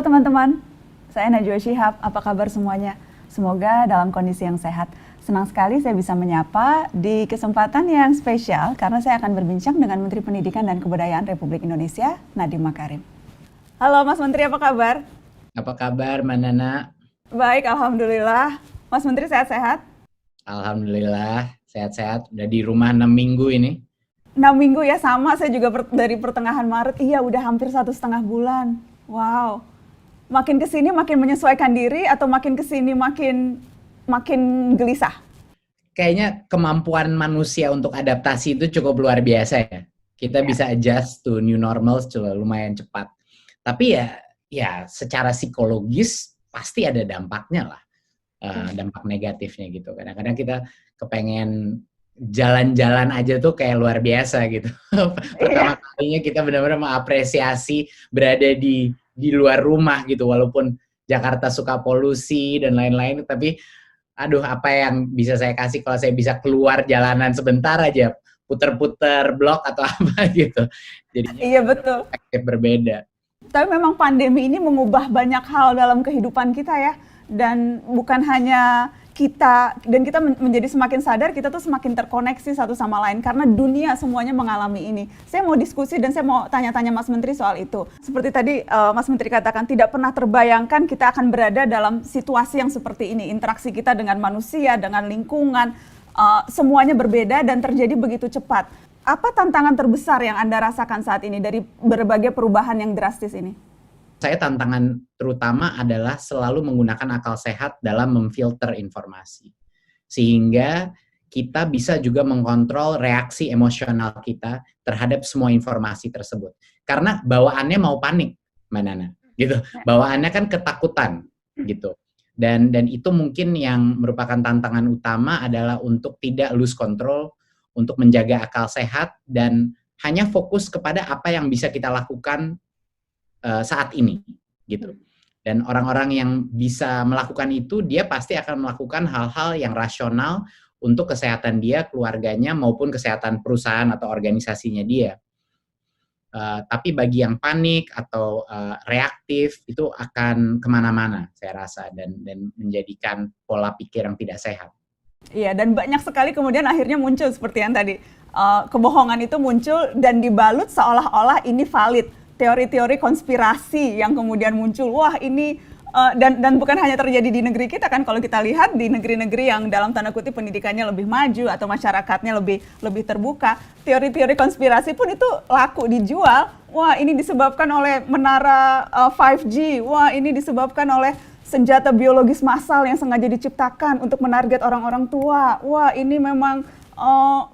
teman-teman, saya Najwa Shihab, apa kabar semuanya? Semoga dalam kondisi yang sehat. Senang sekali saya bisa menyapa di kesempatan yang spesial karena saya akan berbincang dengan Menteri Pendidikan dan Kebudayaan Republik Indonesia, Nadiem Makarim. Halo Mas Menteri, apa kabar? Apa kabar, Mbak Nana? Baik, Alhamdulillah. Mas Menteri sehat-sehat? Alhamdulillah, sehat-sehat. Udah di rumah 6 minggu ini. 6 minggu ya, sama. Saya juga dari pertengahan Maret. Iya, udah hampir 1,5 bulan. Wow. Makin kesini makin menyesuaikan diri atau makin kesini makin gelisah? Kayaknya kemampuan manusia untuk adaptasi itu cukup luar biasa ya. Kita bisa adjust to new normal lumayan cepat. Tapi ya secara psikologis pasti ada dampaknya lah. Dampak negatifnya gitu. Kadang-kadang kita kepengen jalan-jalan aja tuh kayak luar biasa gitu. Pertama kalinya kita benar-benar mengapresiasi berada di luar rumah gitu, walaupun Jakarta suka polusi dan lain-lain, tapi aduh, apa yang bisa saya kasih kalau saya bisa keluar jalanan sebentar aja, puter-puter blok atau apa gitu. Jadinya iya betul. Perspektif berbeda. Tapi memang pandemi ini mengubah banyak hal dalam kehidupan kita ya. Dan bukan hanya kita menjadi semakin sadar, kita tuh semakin terkoneksi satu sama lain karena dunia semuanya mengalami ini. Saya mau diskusi dan saya mau tanya-tanya Mas Menteri soal itu. Seperti tadi Mas Menteri katakan, tidak pernah terbayangkan kita akan berada dalam situasi yang seperti ini. Interaksi kita dengan manusia, dengan lingkungan, semuanya berbeda dan terjadi begitu cepat. Apa tantangan terbesar yang Anda rasakan saat ini dari berbagai perubahan yang drastis ini? Saya tantangan terutama adalah selalu menggunakan akal sehat dalam memfilter informasi. Sehingga kita bisa juga mengontrol reaksi emosional kita terhadap semua informasi tersebut. Karena bawaannya mau panik, Mbak Nana. Gitu. Bawaannya kan ketakutan gitu. Dan itu mungkin yang merupakan tantangan utama adalah untuk tidak lose control, untuk menjaga akal sehat dan hanya fokus kepada apa yang bisa kita lakukan saat ini gitu. Dan orang-orang yang bisa melakukan itu, dia pasti akan melakukan hal-hal yang rasional untuk kesehatan dia, keluarganya, maupun kesehatan perusahaan atau organisasinya dia. Tapi bagi yang panik atau reaktif, itu akan kemana-mana saya rasa, dan menjadikan pola pikir yang tidak sehat. Iya, dan banyak sekali kemudian akhirnya muncul seperti yang tadi, kebohongan itu muncul dan dibalut seolah-olah ini valid. Teori-teori konspirasi yang kemudian muncul, wah ini dan bukan hanya terjadi di negeri kita kan, kalau kita lihat di negeri-negeri yang dalam tanda kutip pendidikannya lebih maju atau masyarakatnya lebih terbuka, teori-teori konspirasi pun itu laku dijual. Wah ini disebabkan oleh menara 5G, wah ini disebabkan oleh senjata biologis massal yang sengaja diciptakan untuk menarget orang-orang tua. Wah ini memang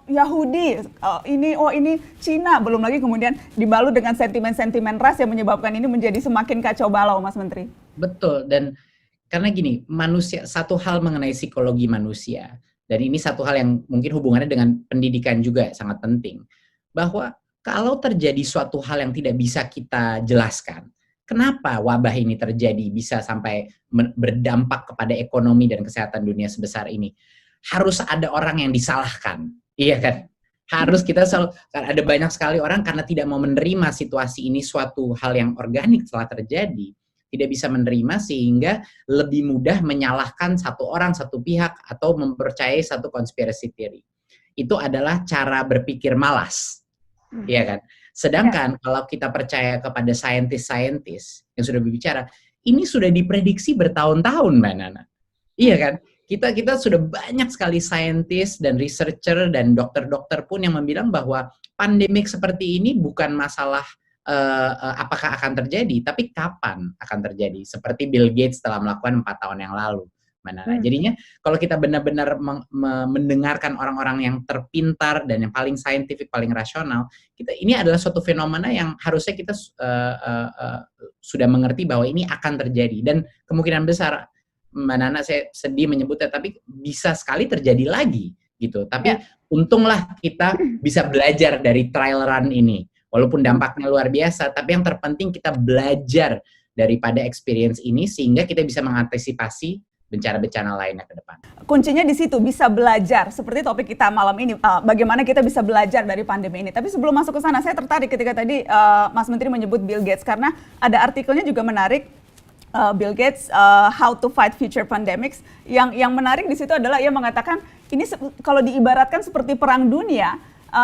Yahudi, ini Cina, belum lagi kemudian dibalut dengan sentimen-sentimen ras yang menyebabkan ini menjadi semakin kacau balau, Mas Menteri. Betul, dan karena gini, manusia, satu hal mengenai psikologi manusia, dan ini satu hal yang mungkin hubungannya dengan pendidikan juga sangat penting, bahwa kalau terjadi suatu hal yang tidak bisa kita jelaskan, kenapa wabah ini terjadi bisa sampai berdampak kepada ekonomi dan kesehatan dunia sebesar ini? Harus ada orang yang disalahkan, iya kan? Harus kita selalu, ada banyak sekali orang karena tidak mau menerima situasi ini suatu hal yang organik telah terjadi, tidak bisa menerima sehingga lebih mudah menyalahkan satu orang, satu pihak, atau mempercayai satu conspiracy theory. Itu adalah cara berpikir malas, iya kan? Sedangkan kalau kita percaya kepada saintis-saintis yang sudah berbicara, ini sudah diprediksi bertahun-tahun, Mbak Nana. Iya kan? Kita sudah banyak sekali saintis dan researcher dan dokter-dokter pun yang bilang bahwa pandemik seperti ini bukan masalah apakah akan terjadi, tapi kapan akan terjadi. Seperti Bill Gates telah melakukan 4 tahun yang lalu. Jadinya kalau kita benar-benar mendengarkan orang-orang yang terpintar dan yang paling saintifik, paling rasional, ini adalah suatu fenomena yang harusnya kita sudah mengerti bahwa ini akan terjadi. Dan kemungkinan besar, Mbak Nana, saya sedih menyebutnya, tapi bisa sekali terjadi lagi gitu. Tapi untunglah kita bisa belajar dari trial run ini. Walaupun dampaknya luar biasa, tapi yang terpenting kita belajar daripada experience ini sehingga kita bisa mengantisipasi bencana-bencana lainnya ke depan. Kuncinya di situ, bisa belajar. Seperti topik kita malam ini, bagaimana kita bisa belajar dari pandemi ini. Tapi sebelum masuk ke sana, saya tertarik ketika tadi Mas Menteri menyebut Bill Gates, karena ada artikelnya juga menarik. Bill Gates, How to Fight Future Pandemics. Yang menarik di situ adalah ia mengatakan ini kalau diibaratkan seperti perang dunia,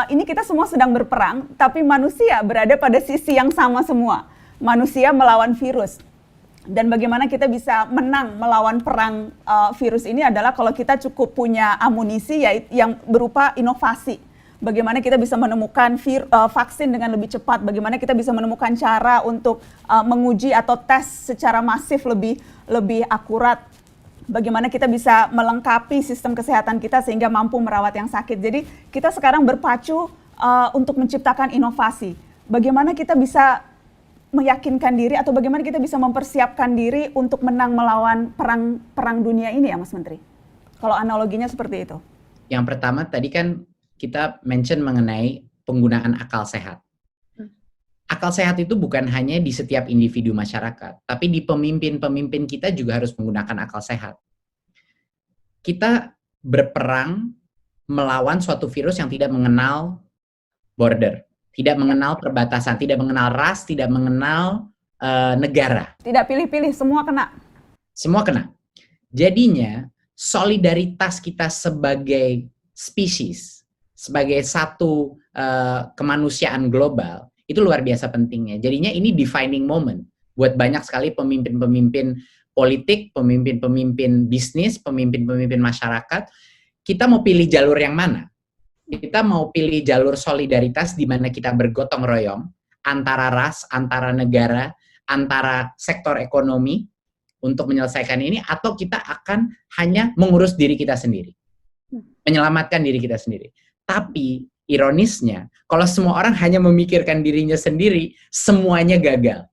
ini kita semua sedang berperang, tapi manusia berada pada sisi yang sama semua. Manusia melawan virus. Dan bagaimana kita bisa menang melawan perang virus ini adalah kalau kita cukup punya amunisi yang berupa inovasi. Bagaimana kita bisa menemukan vaksin dengan lebih cepat, bagaimana kita bisa menemukan cara untuk menguji atau tes secara masif lebih akurat, bagaimana kita bisa melengkapi sistem kesehatan kita sehingga mampu merawat yang sakit. Jadi kita sekarang berpacu untuk menciptakan inovasi. Bagaimana kita bisa meyakinkan diri atau bagaimana kita bisa mempersiapkan diri untuk menang melawan perang dunia ini ya Mas Menteri? Kalau analoginya seperti itu. Yang pertama tadi kan kita mention mengenai penggunaan akal sehat. Akal sehat itu bukan hanya di setiap individu masyarakat, tapi di pemimpin-pemimpin kita juga harus menggunakan akal sehat. Kita berperang melawan suatu virus yang tidak mengenal border, tidak mengenal perbatasan, tidak mengenal ras, tidak mengenal negara. Tidak pilih-pilih, semua kena. Semua kena. Jadinya solidaritas kita sebagai spesies, sebagai satu kemanusiaan global, itu luar biasa pentingnya. Jadinya ini defining moment buat banyak sekali pemimpin-pemimpin politik, pemimpin-pemimpin bisnis, pemimpin-pemimpin masyarakat. Kita mau pilih jalur yang mana? Kita mau pilih jalur solidaritas di mana kita bergotong royong antara ras, antara negara, antara sektor ekonomi untuk menyelesaikan ini, atau kita akan hanya mengurus diri kita sendiri, menyelamatkan diri kita sendiri. Tapi ironisnya, kalau semua orang hanya memikirkan dirinya sendiri, semuanya gagal.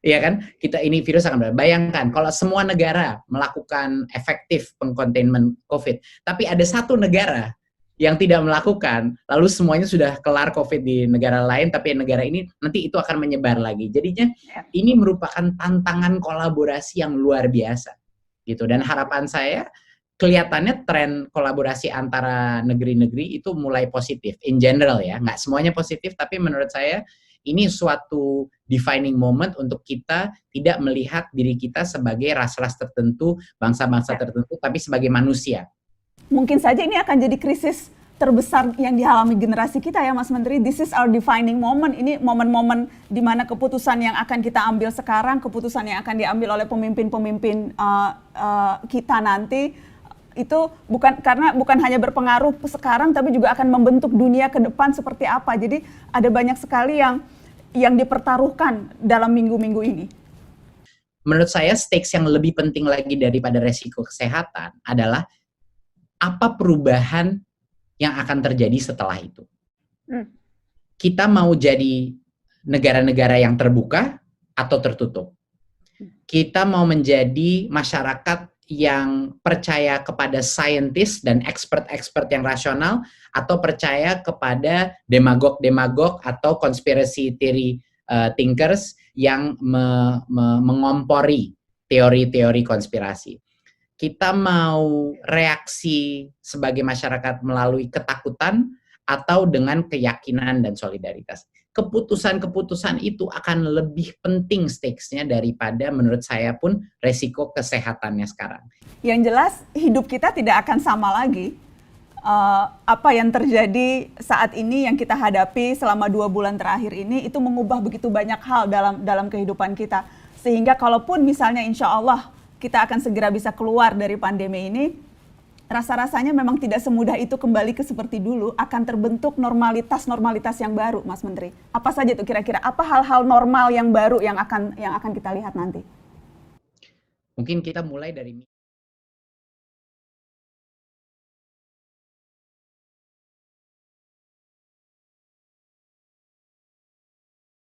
Iya kan? Ini virus akan bayangkan kalau semua negara melakukan efektif pengcontainment COVID, tapi ada satu negara yang tidak melakukan, lalu semuanya sudah kelar COVID di negara lain, tapi negara ini nanti itu akan menyebar lagi. Jadinya ini merupakan tantangan kolaborasi yang luar biasa, gitu. Dan harapan saya kelihatannya tren kolaborasi antara negeri-negeri itu mulai positif, in general ya, nggak semuanya positif, tapi menurut saya ini suatu defining moment untuk kita tidak melihat diri kita sebagai ras-ras tertentu, bangsa-bangsa tertentu, tapi sebagai manusia. Mungkin saja ini akan jadi krisis terbesar yang dialami generasi kita ya Mas Menteri. This is our defining moment. Ini momen-momen di mana keputusan yang akan kita ambil sekarang, keputusan yang akan diambil oleh pemimpin-pemimpin kita nanti, itu bukan hanya berpengaruh sekarang, tapi juga akan membentuk dunia ke depan seperti apa. Jadi ada banyak sekali yang dipertaruhkan dalam minggu-minggu ini. Menurut saya stakes yang lebih penting lagi daripada resiko kesehatan adalah apa perubahan yang akan terjadi setelah itu. Kita mau jadi negara-negara yang terbuka atau tertutup. Kita mau menjadi masyarakat yang percaya kepada saintis dan expert-expert yang rasional, atau percaya kepada demagog-demagog atau conspiracy theory thinkers yang mengompori teori-teori konspirasi. Kita mau reaksi sebagai masyarakat melalui ketakutan atau dengan keyakinan dan solidaritas. Keputusan-keputusan itu akan lebih penting stakes-nya daripada menurut saya pun resiko kesehatannya sekarang. Yang jelas hidup kita tidak akan sama lagi. Apa yang terjadi saat ini yang kita hadapi selama 2 bulan terakhir ini itu mengubah begitu banyak hal dalam kehidupan kita. Sehingga kalaupun misalnya insya Allah kita akan segera bisa keluar dari pandemi ini, rasa-rasanya memang tidak semudah itu kembali ke seperti dulu, akan terbentuk normalitas yang baru, Mas Menteri. Apa saja itu kira-kira? Apa hal-hal normal yang baru yang akan kita lihat nanti? Mungkin kita mulai dari